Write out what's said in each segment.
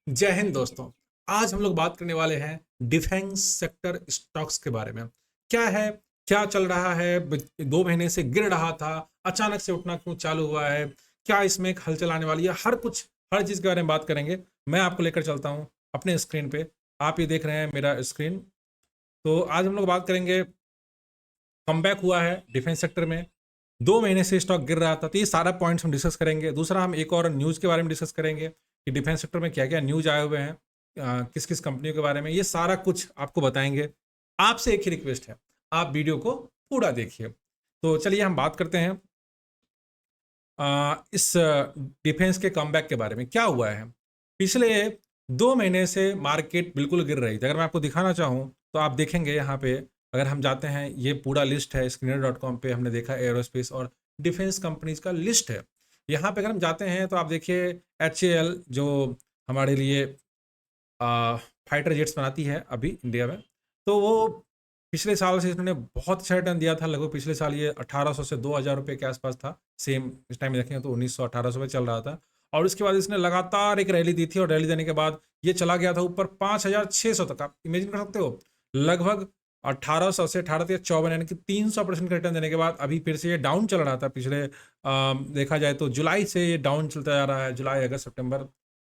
जय हिंद दोस्तों। आज हम लोग बात करने वाले हैं डिफेंस सेक्टर स्टॉक्स के बारे में। क्या है, क्या चल रहा है, 2 महीने से गिर रहा था, अचानक से उठना क्यों चालू हुआ है, क्या इसमें एक हलचल आने वाली है, हर चीज़ के बारे में बात करेंगे। मैं आपको लेकर चलता हूँ अपने स्क्रीन पे। आप ये देख रहे हैं मेरा स्क्रीन। तो आज हम लोग बात करेंगे, कमबैक हुआ है डिफेंस सेक्टर में। 2 महीने से स्टॉक गिर रहा था, तो ये सारा पॉइंट्स हम डिस्कस करेंगे। दूसरा, हम एक और न्यूज़ के बारे में डिस्कस करेंगे कि डिफेंस सेक्टर में क्या क्या न्यूज़ आए हुए हैं, किस किस कंपनियों के बारे में, ये सारा कुछ आपको बताएंगे। आपसे एक ही रिक्वेस्ट है, आप वीडियो को पूरा देखिए। तो चलिए हम बात करते हैं इस डिफेंस के कमबैक के बारे में। क्या हुआ है, पिछले 2 महीने से मार्केट बिल्कुल गिर रही थी। अगर मैं आपको दिखाना चाहूँ तो आप देखेंगे यहाँ पे, अगर हम जाते हैं, ये पूरा लिस्ट है screener.com पे, हमने देखा एरोस्पेस और डिफेंस कंपनीज का लिस्ट है। यहाँ पे अगर हम जाते हैं तो आप देखिए HAL, जो हमारे लिए फाइटर जेट्स बनाती है अभी इंडिया में, तो वो पिछले साल से इन्होंने बहुत अच्छा रिटर्न दिया था। लगभग पिछले साल ये 1800 से 2000 रुपये के आसपास था। सेम इस टाइम में देखेंगे तो 1900-1800 में चल रहा था। और उसके बाद इसने लगातार एक रैली दी थी, और रैली देने के बाद ये चला गया था ऊपर 5600 तक। आप इमेजिन कर सकते हो, लगभग 1800 से 1854, यानी कि 300% का रिटर्न देने के बाद अभी फिर से ये डाउन चल रहा था। पिछले देखा जाए तो जुलाई से ये डाउन चलता जा रहा है। जुलाई, अगस्त, सितंबर,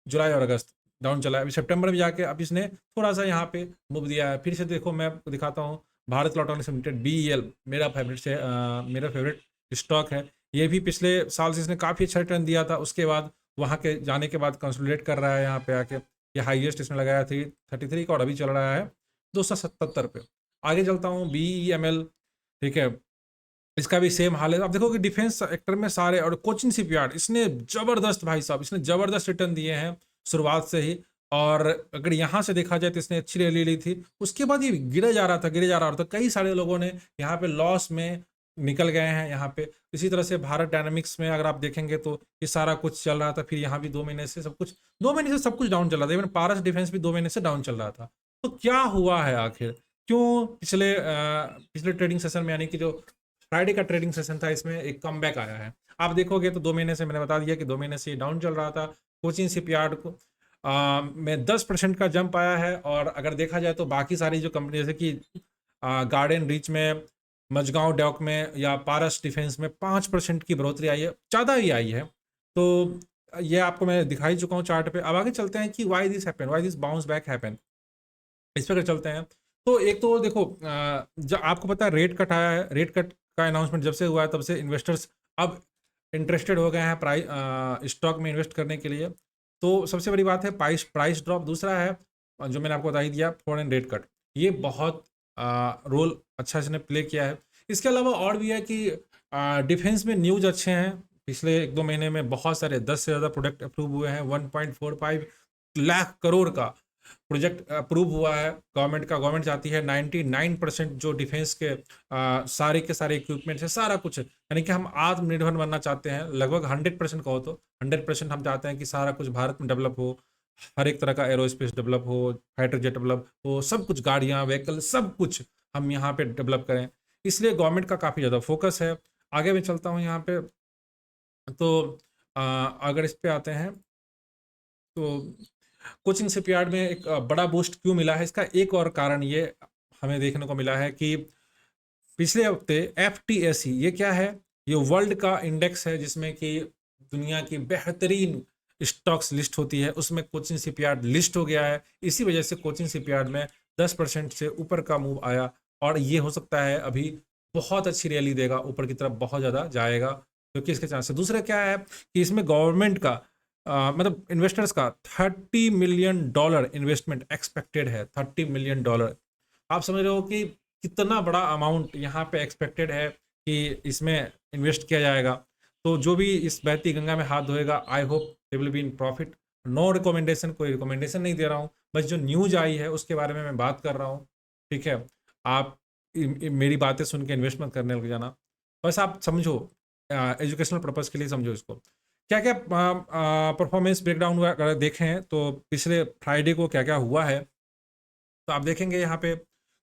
जुलाई और अगस्त डाउन चला है। अभी सितंबर में जाके अब इसने थोड़ा सा यहाँ पे मूव दिया है। फिर से देखो, मैं आपको दिखाता हूँ, भारत इलेक्ट्रॉनिक्स लिमिटेड, BEL, मेरा फेवरेट स्टॉक है। ये भी पिछले साल से इसने काफ़ी अच्छा रिटर्न दिया था। उसके बाद वहाँ के जाने के बाद कंसोलिडेट कर रहा है यहाँ पे आके। ये हाईएस्ट इसने लगाया थी 33 का, और अभी चल रहा है 277 पे। आगे चलता हूँ, BEML, ठीक है, इसका भी सेम हाल है। आप देखो कि डिफेंस सेक्टर में सारे, और कोचिन शिपयार्ड, इसने जबरदस्त, भाई साहब, इसने जबरदस्त रिटर्न दिए हैं शुरुआत से ही। और अगर यहाँ से देखा जाए तो इसने अच्छी रैली ली थी। उसके बाद ये गिरे जा रहा था, गिरे जा रहा था। कई सारे लोगों ने यहाँ पे लॉस में निकल गए हैं यहाँ पे। इसी तरह से भारत डायनामिक्स में अगर आप देखेंगे तो ये सारा कुछ चल रहा था। फिर यहाँ भी 2 महीने से सब कुछ, 2 महीने से सब कुछ डाउन चल रहा था। इवन पारस डिफेंस भी 2 महीने से डाउन चल रहा था। तो क्या हुआ है आखिर, क्यों पिछले ट्रेडिंग सेशन में, यानी कि जो फ्राइडे का ट्रेडिंग सेशन था, इसमें एक कमबैक आया है। आप देखोगे तो 2 महीने से, मैंने बता दिया कि 2 महीने से डाउन चल रहा था। कोचिन शिपयार्ड को में 10% का जंप आया है। और अगर देखा जाए तो बाकी सारी जो कंपनी, जैसे कि गार्डन रीच में, मजगांव डॉक में, या पारस डिफेंस में 5% की बढ़ोतरी आई है, ज़्यादा ही आई है। तो ये आपको मैं दिखाई चुका हूँ चार्ट पे। अब आगे चलते हैं कि why this bounce back happen, इस पर चलते हैं। तो एक तो देखो, जब आपको पता है रेट कट आया है, रेट कट का अनाउंसमेंट जब से हुआ है तब से इन्वेस्टर्स अब इंटरेस्टेड हो गए हैं स्टॉक में इन्वेस्ट करने के लिए। तो सबसे बड़ी बात है प्राइस ड्रॉप। दूसरा है, जो मैंने आपको बता ही दिया, फॉरेन रेट कट, ये बहुत रोल अच्छा इसने प्ले किया है। इसके अलावा और भी है कि डिफेंस में न्यूज अच्छे हैं। पिछले 1-2 महीने में बहुत सारे 10 से ज़्यादा प्रोडक्ट अप्रूव हुए हैं। 1.45 लाख करोड़ का प्रोजेक्ट अप्रूव हुआ है गवर्नमेंट चाहती है 99% जो डिफेंस के सारे के सारे इक्विपमेंट्स है, सारा कुछ है। यानी कि हम आत्मनिर्भर बनना चाहते हैं, लगभग 100% कहो तो 100% हम चाहते हैं कि सारा कुछ भारत में डेवलप हो। हर एक तरह का एरोस्पेस डेवलप हो, फाइटर जेट डेवलप हो, सब कुछ, गाड़ियाँ, व्हीकल, सब कुछ हम यहाँ पे डेवलप करें। इसलिए गवर्नमेंट का काफ़ी ज़्यादा फोकस है। आगे मैं चलता हूँ यहाँ पे। तो अगर इस पे आते हैं तो कोचिंग शिपयार्ड में एक बड़ा बूस्ट क्यों मिला है, इसका एक और कारण ये हमें देखने को मिला है कि पिछले हफ्ते FTSE, ये क्या है, ये वर्ल्ड का इंडेक्स है जिसमें कि दुनिया की बेहतरीन स्टॉक्स लिस्ट होती है, उसमें कोचिन शिपयार्ड लिस्ट हो गया है। इसी वजह से कोचिन शिपयार्ड में 10% से ऊपर का मूव आया, और ये हो सकता है अभी बहुत अच्छी रैली देगा, ऊपर की तरफ बहुत ज़्यादा जाएगा, क्योंकि इसके चांस है। दूसरा क्या है कि इसमें गवर्नमेंट का मतलब इन्वेस्टर्स का $30 मिलियन इन्वेस्टमेंट एक्सपेक्टेड है। $30 मिलियन, आप समझ रहे हो कि कितना बड़ा अमाउंट यहाँ पे एक्सपेक्टेड है कि इसमें इन्वेस्ट किया जाएगा। तो जो भी इस बहती गंगा में हाथ धोएगा, I hope they will be in profit. No recommendation, कोई रिकमेंडेशन नहीं दे रहा हूँ, बस जो न्यूज आई है उसके बारे में मैं बात कर रहा हूँ। ठीक है, आप मेरी बातें सुन के इन्वेस्ट मत करने लग जाना, बस आप समझो, एजुकेशनल पर्पज़ के लिए समझो इसको। क्या क्या परफॉर्मेंस ब्रेकडाउन हुआ, अगर देखें तो पिछले फ्राइडे को क्या क्या हुआ है, तो आप देखेंगे यहाँ पे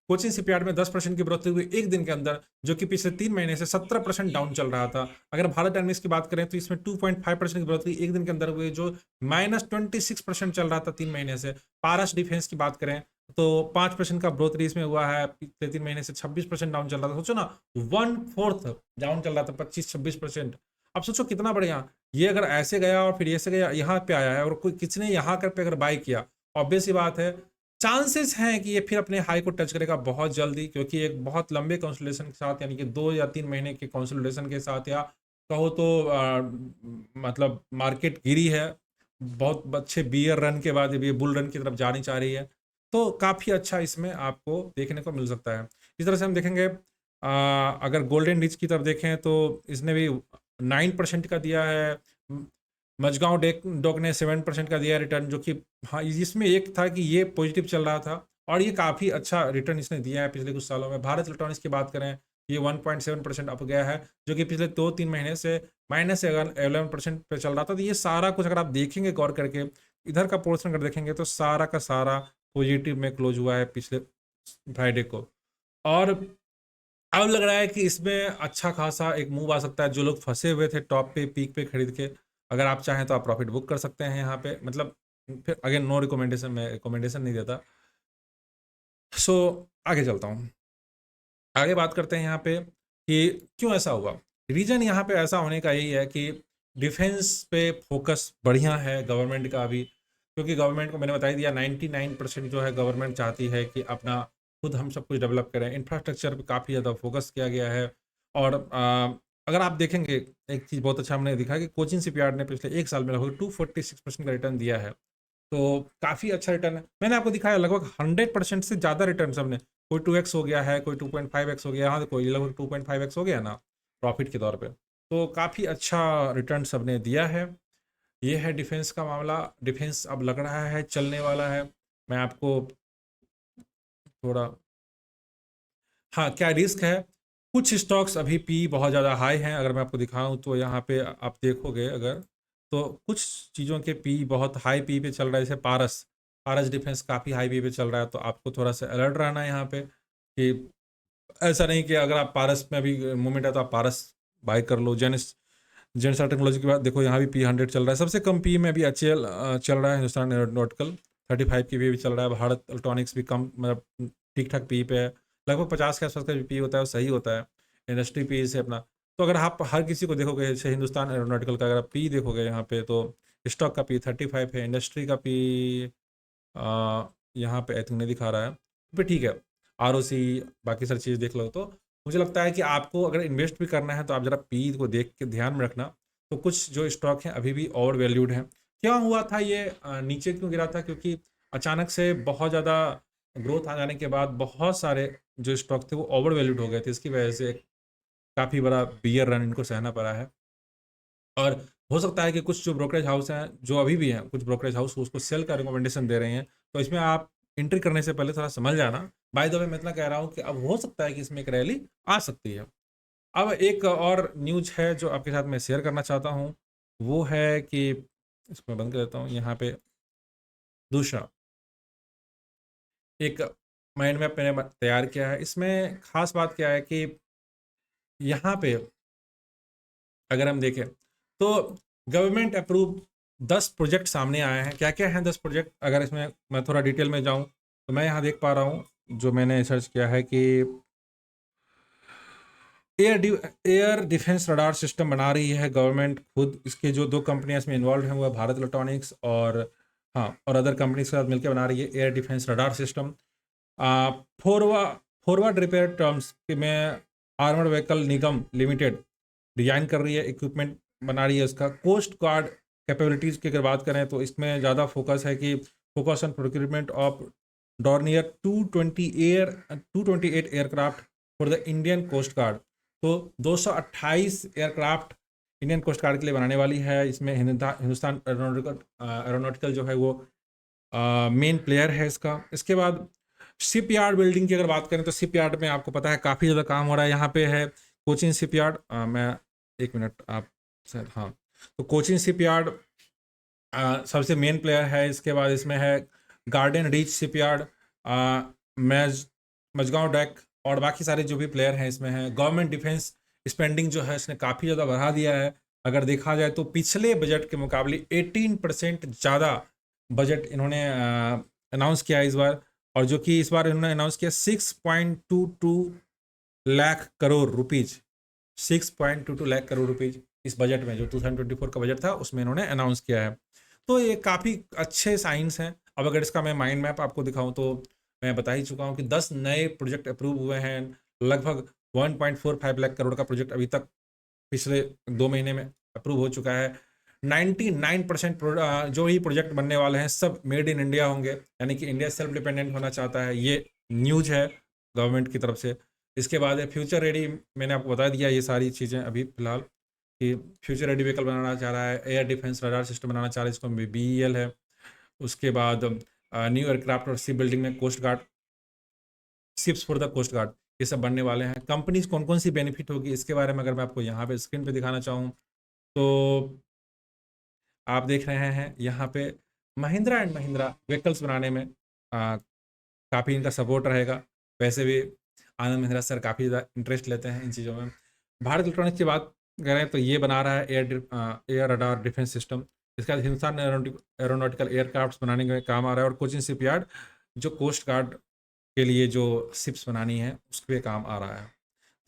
कोचिन शिपयार्ड में 10% की बढ़ोतरी हुई एक दिन के अंदर, जो कि पिछले 3 महीने से 17% डाउन चल रहा था। अगर भारत डायनेमिक्स की बात करें तो इसमें 2.5% की बढ़ोतरी एक दिन के अंदर हुई, जो -26% चल रहा था 3 महीने से। पारस डिफेंस की बात करें तो 5% का बढ़ोतरी इसमें हुआ है, पिछले 3 महीने से 26% डाउन चल रहा था। सोचो ना, 1/4 डाउन चल रहा था, 25-26%। अब सोचो कितना बढ़िया, ये अगर ऐसे गया और फिर ऐसे गया, यहाँ पे आया है और कोई किसी ने यहाँ कर पे अगर बाई किया, ऑब्वियस सी बात है चांसेस हैं कि ये फिर अपने हाई को टच करेगा बहुत जल्दी, क्योंकि एक बहुत लंबे कंसोलिडेशन के साथ, यानी कि 2 या 3 महीने के कंसोलिडेशन के साथ, या कहो तो मतलब मार्केट गिरी है बहुत अच्छे बियर रन के बाद, ये बुल रन की तरफ जानी चाह रही है, तो काफ़ी अच्छा इसमें आपको देखने को मिल सकता है। इस तरह से हम देखेंगे, अगर गोल्डन रिच की तरफ देखें तो इसने भी 9% का दिया है। मजगांव डॉक ने 7% का दिया रिटर्न, जो कि हाँ, इसमें एक था कि ये पॉजिटिव चल रहा था और ये काफ़ी अच्छा रिटर्न इसने दिया है पिछले कुछ सालों में। भारत इलेक्ट्रॉनिक्स की बात करें, ये 1.7% अप गया है, जो कि पिछले 2-3 महीने से -11% पे चल रहा था। तो ये सारा कुछ अगर आप देखेंगे गौर करके, इधर का पोर्शन अगर देखेंगे तो सारा का सारा पॉजिटिव में क्लोज हुआ है पिछले फ्राइडे को। और अब लग रहा है कि इसमें अच्छा खासा एक मूव आ सकता है। जो लोग फंसे हुए थे टॉप पे, पीक पे खरीद के, अगर आप चाहें तो आप प्रॉफिट बुक कर सकते हैं यहाँ पे। मतलब फिर अगेन नो रिकमेंडेशन, मैं रिकमेंडेशन नहीं देता। सो आगे चलता हूँ, आगे बात करते हैं यहाँ पे कि क्यों ऐसा हुआ। रीजन यहाँ पे ऐसा होने का यही है कि डिफेंस पे फोकस बढ़िया है गवर्नमेंट का अभी, क्योंकि गवर्नमेंट को मैंने बता ही दिया 99% जो है गवर्नमेंट चाहती है कि अपना खुद हम सब कुछ डेवलप करें। इंफ्रास्ट्रक्चर पे काफ़ी ज़्यादा फोकस किया गया है। और अगर आप देखेंगे, एक चीज़ बहुत अच्छा हमने देखा कि कोचिन शिपयार्ड ने पिछले एक साल में लगभग 246% का रिटर्न दिया है, तो काफ़ी अच्छा रिटर्न है। मैंने आपको दिखाया लगभग 100% से ज़्यादा रिटर्न सबने, कोई 2x हो गया है, कोई 2.5x हो गया, यहाँ देखो ये लगभग 2.5x हो गया ना प्रॉफिट के तौर पे, तो काफ़ी अच्छा रिटर्न सबने दिया है। ये है डिफेंस का मामला। डिफेंस अब लग रहा है चलने वाला है। मैं आपको थोड़ा, हाँ, क्या रिस्क है, कुछ स्टॉक्स अभी पी बहुत ज़्यादा हाई हैं। अगर मैं आपको दिखाऊं तो यहाँ पे आप देखोगे अगर, तो कुछ चीज़ों के पी बहुत हाई पी पे चल रहा है। जैसे पारस पारस डिफेंस काफ़ी हाई पी पे चल रहा है, तो आपको थोड़ा सा अलर्ट रहना है यहाँ पे कि ऐसा नहीं कि अगर आप पारस में अभी मूवमेंट है तो आप पारस बाय कर लो। जेनसा टेक्नोलॉजी की बात देखो, यहाँ भी P100 चल रहा है। सबसे कम पी में अभी HAL चल रहा है, हिंदुस्तान एरोनॉटिकल 35 की भी चल रहा है। भारत इलेक्ट्रॉनिक्स भी कम, मतलब ठीक ठाक पी पे है, लगभग 50 के आसपास का पी होता है, वो सही होता है इंडस्ट्री पी से अपना। तो अगर आप हर किसी को देखोगे, जैसे हिंदुस्तान एरोनॉटिकल का अगर आप पी देखोगे यहाँ पे, तो स्टॉक का पी 35 है, इंडस्ट्री का पी यहाँ पे आई थिंक नहीं दिखा रहा है, फिर ठीक है। ROC बाकी सारी चीज़ देख लो, तो मुझे लगता है कि आपको अगर इन्वेस्ट भी करना है तो आप ज़रा पी को देख के ध्यान में रखना। तो कुछ जो स्टॉक हैं अभी भी ओवर वैल्यूड हैं। क्या हुआ था ये नीचे क्यों गिरा था? क्योंकि अचानक से बहुत ज़्यादा ग्रोथ आ जाने के बाद बहुत सारे जो स्टॉक थे वो ओवर वैल्यूड हो गए थे। इसकी वजह से काफ़ी बड़ा बियर रन इनको सहना पड़ा है। और हो सकता है कि कुछ जो ब्रोकरेज हाउस हैं, जो अभी भी हैं, कुछ ब्रोकरेज हाउस उसको सेल का रिकमेंडेशन दे रहे हैं, तो इसमें आप एंट्री करने से पहले थोड़ा समझ जाना। बाय द वे मैं इतना कह रहा हूँ कि अब हो सकता है कि इसमें एक रैली आ सकती है। अब एक और न्यूज है जो आपके साथ मैं शेयर करना चाहता हूँ, वो है कि इसको मैं बंद कर देता हूँ यहाँ पे। दूसरा एक माइंड मैप मैंने तैयार किया है। इसमें खास बात क्या है कि यहाँ पे अगर हम देखें तो गवर्नमेंट अप्रूव 10 प्रोजेक्ट सामने आए हैं। क्या क्या हैं 10 प्रोजेक्ट? अगर इसमें मैं थोड़ा डिटेल में जाऊं तो मैं यहाँ देख पा रहा हूँ, जो मैंने सर्च किया है कि एयर डिफेंस रडार सिस्टम बना रही है गवर्नमेंट खुद। इसके जो 2 कंपनियां इसमें इन्वॉल्व हैं वो है भारत इलेक्ट्रॉनिक्स और, हाँ, और अदर कंपनीज के साथ मिलकर बना रही है air defence radar system. Forward repair terms में आर्मर्ड व्हीकल निगम लिमिटेड डिजाइन कर रही है, इक्विपमेंट बना रही है उसका। कोस्ट गार्ड कैपेबिलिटीज़ की अगर बात करें तो इसमें ज़्यादा फोकस है कि focus on procurement of Dornier 228 aircraft for the Indian coast guard. तो 228 एयरक्राफ्ट इंडियन कोस्ट गार्ड के लिए बनाने वाली है। इसमें हिंदुस्तान एरोनॉटिकल जो है वो मेन प्लेयर है इसका। इसके बाद शिप यार्ड बिल्डिंग की अगर बात करें तो शिप यार्ड में आपको पता है काफ़ी ज़्यादा काम हो रहा है। यहाँ पे है कोचिन शिप यार्ड, मैं एक मिनट आप सर, हाँ, तो कोचिन शिप यार्ड सबसे मेन प्लेयर है। इसके बाद इसमें है गार्डन रीच शिप यार्ड, मैज मझगांव डैक और बाकी सारे जो भी प्लेयर हैं इसमें हैं। गवर्नमेंट डिफेंस स्पेंडिंग जो है इसने काफ़ी ज़्यादा बढ़ा दिया है। अगर देखा जाए तो पिछले बजट के मुकाबले 18% ज़्यादा बजट इन्होंने अनाउंस किया है इस बार। और जो कि इस बार इन्होंने अनाउंस किया 6.22 लाख करोड़ रुपीज़, 6.22 लाख करोड़ रुपीज़ इस बजट में, जो 2024 का बजट था उसमें इन्होंने अनाउंस किया है। तो ये काफ़ी अच्छे साइंस हैं। अब अगर इसका मैं माइंड मैप आपको दिखाऊं तो मैं बता ही चुका हूं कि 10 नए प्रोजेक्ट अप्रूव हुए हैं। लगभग 1.45 लाख करोड़ का प्रोजेक्ट अभी तक पिछले 2 महीने में अप्रूव हो चुका है। 99% जो ही प्रोजेक्ट बनने वाले हैं सब मेड इन इंडिया होंगे, यानी कि इंडिया सेल्फ डिपेंडेंट होना चाहता है, ये न्यूज है गवर्नमेंट की तरफ से। इसके बाद है फ्यूचर रेडी, मैंने आपको बता दिया ये सारी चीज़ें अभी फिलहाल कि फ्यूचर रेडी व्हीकल बनाना चाह रहा है, एयर डिफेंस रडार सिस्टम बनाना चाह रहा है, इसको BEL है। उसके बाद न्यू एयरक्राफ्ट और शिप बिल्डिंग में coast guard, ships for the coast guard, ये सब बनने वाले हैं। कंपनीज कौन कौन सी बेनिफिट होगी इसके बारे में अगर मैं आपको यहाँ पे स्क्रीन पे दिखाना चाहूँ तो आप देख रहे हैं यहाँ पे महिंद्रा एंड महिंद्रा व्हीकल्स बनाने में काफ़ी इनका सपोर्ट रहेगा। वैसे भी आनंद महिंद्रा सर काफ़ी ज़्यादा इंटरेस्ट लेते हैं इन चीज़ों में। भारत इलेक्ट्रॉनिक्स की बात करें तो ये बना रहा है एयर रडार डिफेंस सिस्टम। इसके बाद हिंदुस्तान एरोनॉटिकल एयरक्राफ्ट बनाने में काम आ रहा है। और कोचिन शिपयार्ड जो कोस्ट गार्ड के लिए जो शिप्स बनानी है उस पर काम आ रहा है।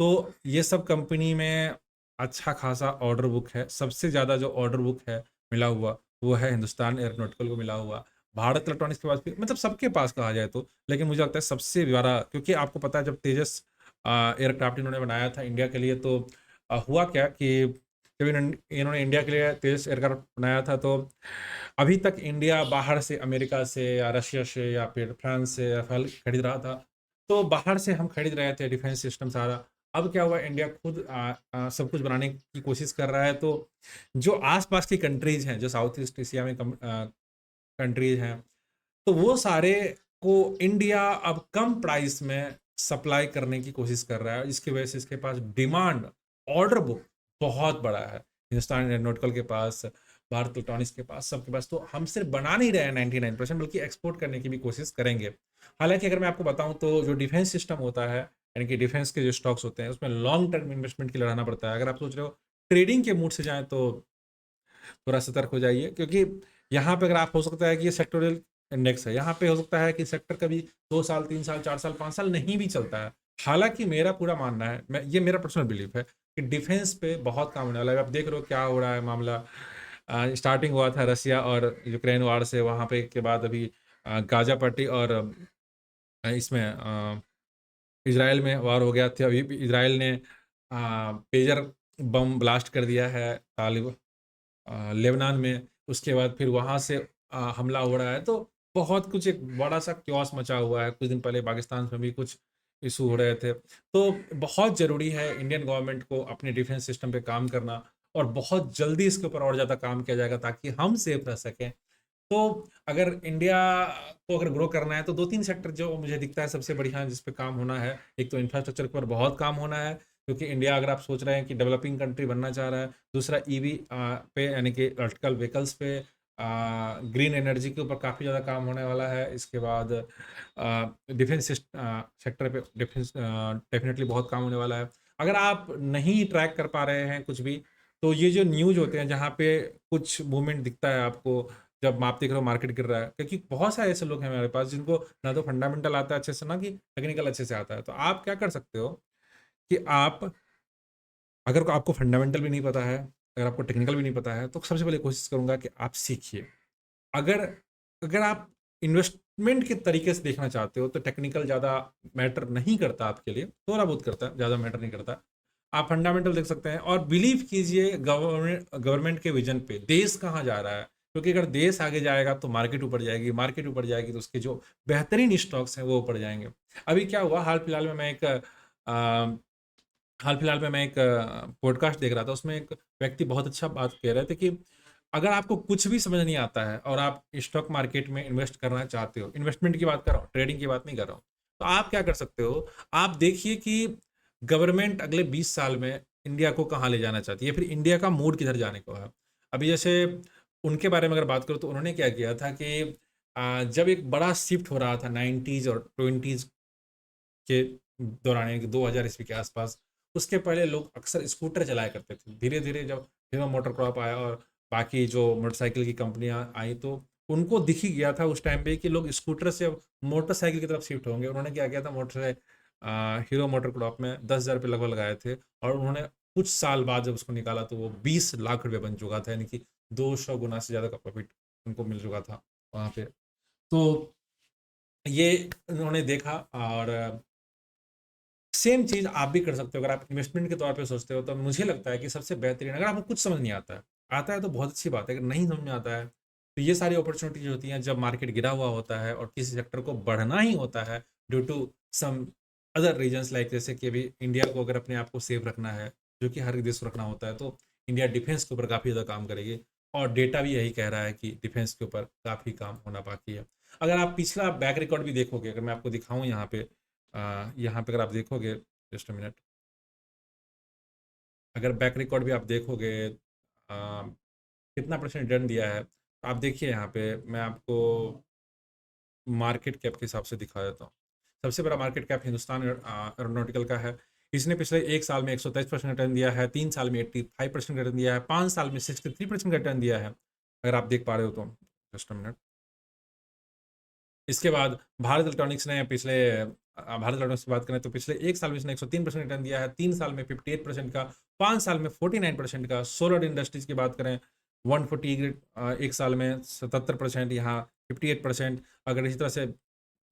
तो ये सब कंपनी में अच्छा खासा ऑर्डर बुक है। सबसे ज़्यादा जो ऑर्डर बुक है मिला हुआ वो है हिंदुस्तान एरोनॉटिकल को मिला हुआ। भारत इलेक्ट्रॉनिक्स के पास भी, मतलब सबके पास कहा जाए तो, लेकिन मुझे लगता है सबसे बड़ा, क्योंकि आपको पता है जब तेजस एयरक्राफ्ट इन्होंने बनाया था इंडिया के लिए तो हुआ क्या कि जब इन्होंने इंडिया के लिए तेजस एयरक्राफ्ट बनाया था तो अभी तक इंडिया बाहर से, अमेरिका से या रशिया से या फिर फ्रांस से राफेल खरीद रहा था। तो बाहर से हम खरीद रहे थे डिफेंस सिस्टम सारा। अब क्या हुआ, इंडिया खुद सब कुछ बनाने की कोशिश कर रहा है। तो जो आसपास की कंट्रीज हैं, जो साउथ ईस्ट एशिया में कंट्रीज हैं, तो वो सारे को इंडिया अब कम प्राइस में सप्लाई करने की कोशिश कर रहा है। इसकी वजह से इसके पास डिमांड, ऑर्डर बुक बहुत बड़ा है। हिंदुस्तान एरोनॉटिकल के पास, भारत इलेक्ट्रॉनिक्स के पास, सबके पास। तो हम सिर्फ बना नहीं रहे हैं 99%, बल्कि एक्सपोर्ट करने की भी कोशिश करेंगे। हालांकि अगर मैं आपको बताऊं तो जो डिफेंस सिस्टम होता है, यानी कि डिफेंस के जो स्टॉक्स होते हैं, उसमें लॉन्ग टर्म इन्वेस्टमेंट के लिए रहना पड़ता है। अगर आप सोच रहे हो ट्रेडिंग के मूड से जाएं तो थोड़ा सतर्क हो जाइए, क्योंकि यहाँ पे अगर आप, हो सकता है कि ये सेक्टोरियल इंडेक्स है, यहाँ पे हो सकता है कि सेक्टर कभी 2 साल 3 साल 4 साल 5 साल नहीं भी चलता है। हालांकि मेरा पूरा मानना है, ये मेरा पर्सनल बिलीफ है कि डिफेंस पे बहुत काम होने वाला है। आप देख रहे हो क्या हो रहा है मामला। स्टार्टिंग हुआ था रसिया और यूक्रेन वार से, वहाँ पे के बाद अभी गाजा पट्टी और इसमें इसराइल में वार हो गया था। अभी भी इसराइल ने पेजर बम ब्लास्ट कर दिया है तालिब लेबनान में। उसके बाद फिर वहाँ से हमला हो रहा है। तो बहुत कुछ, एक बड़ा सा क्योस मचा हुआ है। कुछ दिन पहले पाकिस्तान में भी कुछ इशू हो रहे थे। तो बहुत ज़रूरी है इंडियन गवर्नमेंट को अपने डिफेंस सिस्टम पे काम करना, और बहुत जल्दी इसके ऊपर और ज़्यादा काम किया जाएगा ताकि हम सेफ रह सकें। तो अगर इंडिया को अगर ग्रो करना है तो 2-3 सेक्टर जो मुझे दिखता है सबसे बढ़िया जिस पे काम होना है। एक तो इंफ्रास्ट्रक्चर के ऊपर बहुत काम होना है, क्योंकि इंडिया, अगर आप सोच रहे हैं कि डेवलपिंग कंट्री बनना चाह रहा है। दूसरा EV पे, यानी कि इलेक्ट्रिकल व्हीकल्स पे, ग्रीन एनर्जी के ऊपर काफ़ी ज़्यादा काम होने वाला है। इसके बाद डिफेंस सेक्टर पे डिफेंस डेफिनेटली बहुत काम होने वाला है। अगर आप नहीं ट्रैक कर पा रहे हैं कुछ भी, तो ये जो न्यूज़ होते हैं जहाँ पे कुछ मूवमेंट दिखता है आपको, जब आप देख रहे हो मार्केट गिर रहा है, क्योंकि बहुत सारे ऐसे लोग हैं हमारे पास जिनको ना तो फंडामेंटल आता है अच्छे से, ना कि टेक्निकल अच्छे से आता है। तो आप क्या कर सकते हो कि आप, अगर आपको फंडामेंटल भी नहीं पता है, अगर आपको टेक्निकल भी नहीं पता है, तो सबसे पहले कोशिश करूंगा कि आप सीखिए। अगर अगर आप इन्वेस्टमेंट के तरीके से देखना चाहते हो तो टेक्निकल ज़्यादा मैटर नहीं करता आपके लिए, थोड़ा बहुत करता है, ज़्यादा मैटर नहीं करता। आप फंडामेंटल देख सकते हैं और बिलीव कीजिए गवर्नमेंट के विजन पे, देश कहाँ जा रहा है। क्योंकि अगर देश आगे जाएगा तो मार्केट ऊपर जाएगी, मार्केट ऊपर जाएगी तो उसके जो बेहतरीन स्टॉक्स हैं वो ऊपर जाएंगे। अभी क्या हुआ, हाल फिलहाल में मैं एक पॉडकास्ट देख रहा था। उसमें एक व्यक्ति बहुत अच्छा बात कह रहे थे कि अगर आपको कुछ भी समझ नहीं आता है और आप स्टॉक मार्केट में इन्वेस्ट करना चाहते हो, इन्वेस्टमेंट की बात कर रहा हूँ, ट्रेडिंग की बात नहीं कर रहा हूँ, तो आप क्या कर सकते हो। आप देखिए कि गवर्नमेंट अगले 20 साल में इंडिया को कहाँ ले जाना चाहती है, फिर इंडिया का मूड किधर जाने को है। अभी जैसे उनके बारे में अगर बात करो तो उन्होंने क्या किया था कि जब एक बड़ा शिफ्ट हो रहा था 90s और 20s के दौरान, यानी कि 2000 ईस्वी के आसपास, उसके पहले लोग अक्सर स्कूटर चलाया करते थे। धीरे धीरे जब हीरो मोटर क्रॉप आया और बाकी जो मोटरसाइकिल की कंपनियां आई, तो उनको दिख ही गया था उस टाइम पे कि लोग स्कूटर से अब मोटरसाइकिल की तरफ शिफ्ट होंगे। उन्होंने क्या किया था, हीरो मोटर क्रॉप में 10,000 रुपये लगभग लगाए थे, और उन्होंने कुछ साल बाद जब उसको निकाला तो वो 20 लाख रुपए बन चुका था, यानी कि 200 गुना से ज़्यादा का प्रॉफिट उनको मिल चुका था वहाँ पे। तो ये उन्होंने देखा, और सेम चीज़ आप भी कर सकते हो। अगर आप इन्वेस्टमेंट के तौर पे सोचते हो, तो मुझे लगता है कि सबसे बेहतरीन, अगर आपको कुछ समझ नहीं आता है, आता है तो बहुत अच्छी बात है, अगर नहीं समझ में आता है तो ये सारी अपॉर्चुनिटीज होती हैं जब मार्केट गिरा हुआ होता है और किसी सेक्टर को बढ़ना ही होता है due to some other reasons, like जैसे कि अभी इंडिया को अगर अपने आप को सेफ रखना है, जो कि हर एक देश को रखना होता है, तो इंडिया डिफेंस के ऊपर काफ़ी ज़्यादा काम करेगी, और डेटा भी यही कह रहा है कि डिफेंस के ऊपर काफ़ी काम होना बाकी है। अगर आप पिछला बैक रिकॉर्ड भी देखोगे, अगर मैं आपको दिखाऊं यहाँ पे, यहाँ पे अगर आप देखोगे, जस्ट अ मिनट, अगर बैक रिकॉर्ड भी आप देखोगे, कितना परसेंट रिटर्न दिया है, तो आप देखिए यहाँ पे, मैं आपको मार्केट कैप के हिसाब से दिखा देता हूँ। सबसे बड़ा मार्केट कैप हिंदुस्तान एरोनॉटिकल का है। इसने पिछले 1 साल में 123% रिटर्न दिया है, 3 साल में 85% रिटर्न दिया है, 5 साल में 63% रिटर्न दिया है, अगर आप देख पा रहे हो तो। Just a minute. इसके बाद भारत इलेक्ट्रॉनिक्स ने पिछले भारत इलेक्ट्रॉनिक्स की बात करें तो पिछले 1 साल में इसने 103% रिटर्न दिया है, 3 साल में 58% का, 5 साल में 49% का। सोलर इंडस्ट्रीज की बात करें, 140 एक साल में 77%, यहाँ 58%। अगर इसी तरह से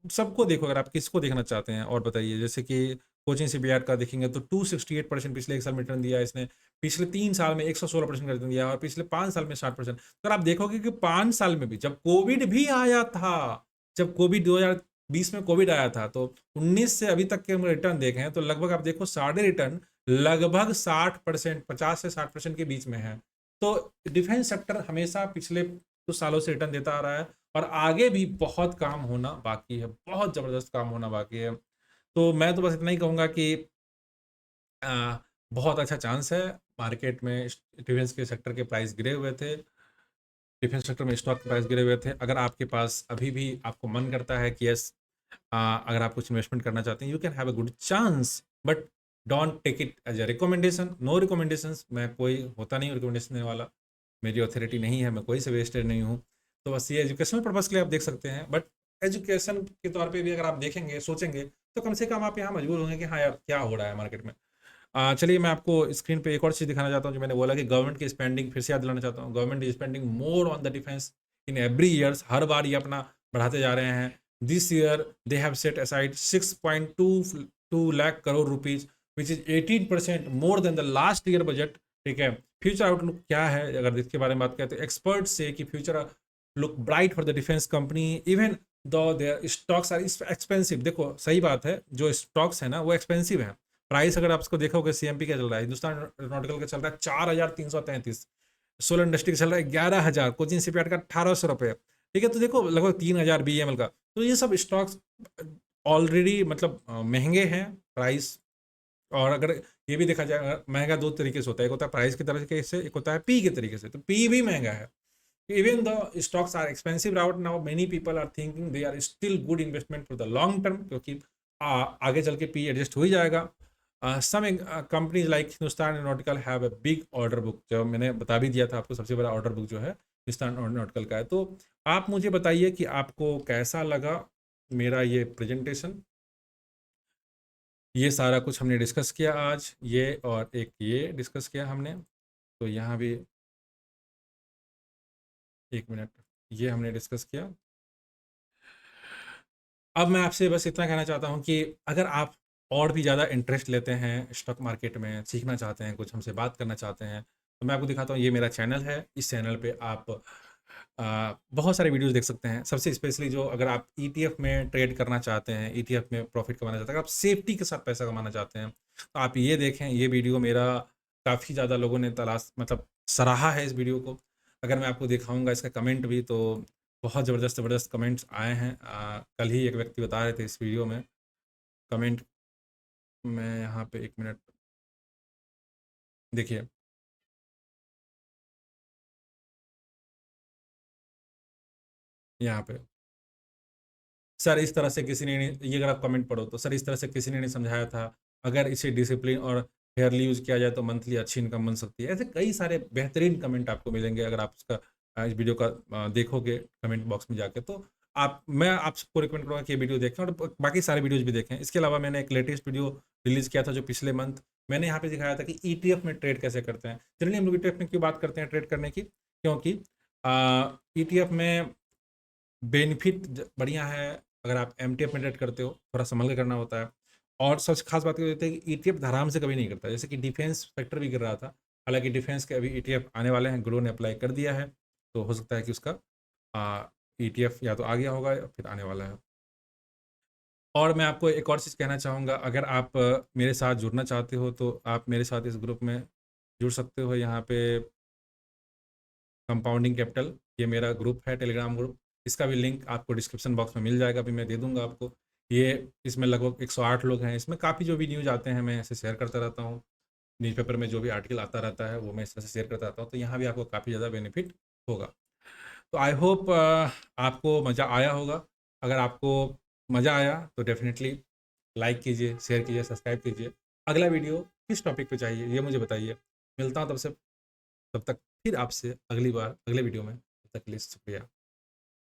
सबको देखो, अगर आप किसको देखना चाहते हैं और बताइए, जैसे कि कोचिंग शिपयार्ड का देखेंगे तो 268% पिछले 1 साल में रिटर्न दिया है इसने, पिछले 3 साल में 116% रिटर्न दिया है, और पिछले 5 साल में 60%। अगर आप देखोगे कि 5 साल में भी, जब कोविड भी आया था, जब कोविड 2020 में कोविड आया था, तो 19 से अभी तक के हम रिटर्न देखें तो लगभग आप देखो साढ़े रिटर्न लगभग 60%, 50 से 60% के बीच में है। तो डिफेंस सेक्टर हमेशा पिछले कुछ सालों से रिटर्न देता आ रहा है, और आगे भी बहुत काम होना बाकी है, बहुत ज़बरदस्त काम होना बाकी है। तो मैं तो बस इतना ही कहूँगा कि अ, बहुत अच्छा चांस है मार्केट में। डिफेंस के सेक्टर के प्राइस गिरे हुए थे, डिफेंस सेक्टर में स्टॉक के प्राइस गिरे हुए थे। अगर आपके पास अभी भी आपको मन करता है कि यस, अगर आप कुछ इन्वेस्टमेंट करना चाहते हैं, you can have a good chance, but don't take it as a recommendation. No recommendations, मैं कोई होता नहीं रिकमेंडेशन देने वाला, मेरी ऑथोरिटी नहीं है, मैं कोई से वेस्टेड नहीं हूँ। तो बस ये एजुकेशनल पर्पज़ के लिए आप देख सकते हैं, बट एजुकेशन के तौर पे भी अगर आप देखेंगे, सोचेंगे, तो कम से कम आप यहाँ मजबूर होंगे कि हाँ यार, क्या हो रहा है मार्केट में। चलिए, मैं आपको स्क्रीन पे एक और चीज़ दिखाना चाहता हूँ, जो मैंने बोला कि गवर्नमेंट की स्पेंडिंग फिर से याद दिलाना चाहता हूँ। Government is spending more on the defence in every years, हर बार ये अपना बढ़ाते जा रहे हैं। This year they have set aside 6.22 lakh crore rupees, which is 18% more than the last year budget. ठीक है। फ्यूचर आउटलुक क्या है, अगर इसके बारे में बात करें तो एक्सपर्ट से कि future look bright for the defence company, even though their stocks are expensive. देखो, सही बात है, जो स्टॉक्स है ना वो एक्सपेंसिव है। प्राइस अगर आप इसको देखोगे, सीएमपी क्या चल रहा है, हिंदुस्तान एरोनॉटिकल का चल रहा है 4,333, सोलर इंडस्ट्री का चल रहा है 11,000, कोचिंग शिपयार्ड का 1,800 रुपये। ठीक है, तो देखो लगभग 3,000 बीएमएल का। तो ये सब स्टॉक्स ऑलरेडी मतलब महंगे हैं प्राइस। और अगर ये भी देखा जाए, महंगा दो तरीके से होता है, एक होता है प्राइस की तरीके से, एक होता है पी के तरीके से। तो पी भी महंगा है। Even the stocks are expensive right now, many people are thinking they are still good investment for the long term, क्योंकि आगे चल के पी एडजस्ट हो ही जाएगा। Some companies like Hindustan aeronautical have a big order book, जो मैंने बता भी दिया था आपको, सबसे बड़ा ऑर्डर बुक जो है हिंदुस्तान एरोनॉटिकल का है। तो आप मुझे बताइए कि आपको कैसा लगा मेरा ये प्रेजेंटेशन। ये सारा कुछ हमने डिस्कस किया आज, ये और एक ये डिस्कस किया हमने। तो यहाँ भी एक मिनट, ये हमने डिस्कस किया। अब मैं आपसे बस इतना कहना चाहता हूँ कि अगर आप और भी ज़्यादा इंटरेस्ट लेते हैं स्टॉक मार्केट में, सीखना चाहते हैं, कुछ हमसे बात करना चाहते हैं, तो मैं आपको दिखाता हूँ, ये मेरा चैनल है। इस चैनल पे आप बहुत सारे वीडियोस देख सकते हैं। सबसे स्पेशली जो, अगर आप ईटीएफ में ट्रेड करना चाहते हैं, ईटीएफ में प्रॉफिट कमाना चाहते हैं, अगर आप सेफ्टी के साथ पैसा कमाना चाहते हैं, तो आप ये देखें। ये वीडियो मेरा काफ़ी ज़्यादा लोगों ने तलाश मतलब सराहा है इस वीडियो को। अगर मैं आपको दिखाऊंगा इसका कमेंट भी, तो बहुत ज़बरदस्त ज़बरदस्त कमेंट्स आए हैं। कल ही एक व्यक्ति बता रहे थे इस वीडियो में कमेंट में, यहाँ पे एक मिनट देखिए, यहाँ पे सर इस तरह से किसी ने नहीं, ये अगर आप कमेंट पढ़ो तो सर इस तरह से किसी ने नहीं समझाया था, अगर इसे डिसिप्लिन और फेयरली यूज़ किया जाए तो मंथली अच्छी इनकम बन सकती है। ऐसे कई सारे बेहतरीन कमेंट आपको मिलेंगे अगर आप उसका इस वीडियो का देखोगे कमेंट बॉक्स में जाके, तो मैं आप सबको रिकमेंड करूँगा कि ये वीडियो देखें और बाकी सारे वीडियोज़ भी देखें। इसके अलावा मैंने एक लेटेस्ट वीडियो रिलीज़ किया था जो पिछले मंथ, मैंने यहाँ पे दिखाया था कि ईटीएफ में ट्रेड कैसे करते हैं। जनरली हम लोग ईटीएफ में क्यों बात करते हैं ट्रेड करने की? क्योंकि ईटीएफ में बेनिफिट बढ़िया है। अगर आप एमटीएफ में ट्रेड करते हो थोड़ा संभल के करना होता है, और सबसे खास बात ये होती है कि ईटीएफ धड़ाम से कभी नहीं करता, जैसे कि डिफेंस सेक्टर भी गिर रहा था। हालांकि डिफेंस के अभी ईटीएफ आने वाले हैं, ग्लो ने अप्लाई कर दिया है, तो हो सकता है कि उसका ईटीएफ या तो आ गया होगा या फिर आने वाला है। और मैं आपको एक और चीज़ कहना चाहूँगा, अगर आप मेरे साथ जुड़ना चाहते हो तो आप मेरे साथ इस ग्रुप में जुड़ सकते हो। यहाँ पे कंपाउंडिंग कैपिटल, ये मेरा ग्रुप है, टेलीग्राम ग्रुप। इसका भी लिंक आपको डिस्क्रिप्शन बॉक्स में मिल जाएगा, अभी मैं दे दूंगा आपको। ये इसमें लगभग 108 लोग हैं। इसमें काफ़ी जो भी न्यूज़ आते हैं मैं ऐसे शेयर करता रहता हूँ। न्यूज़पेपर में जो भी आर्टिकल आता रहता है वो मैं इस तरह से शेयर करता रहता हूँ, तो यहाँ भी आपको काफ़ी ज़्यादा बेनिफिट होगा। तो आई होप आपको मज़ा आया होगा। अगर आपको मज़ा आया तो डेफिनेटली लाइक कीजिए, शेयर कीजिए, सब्सक्राइब कीजिए। अगला वीडियो किस टॉपिक पे चाहिए ये मुझे बताइए। मिलता हूँ तब तक फिर आपसे अगली बार अगले वीडियो में। तब तक के लिए शुक्रिया।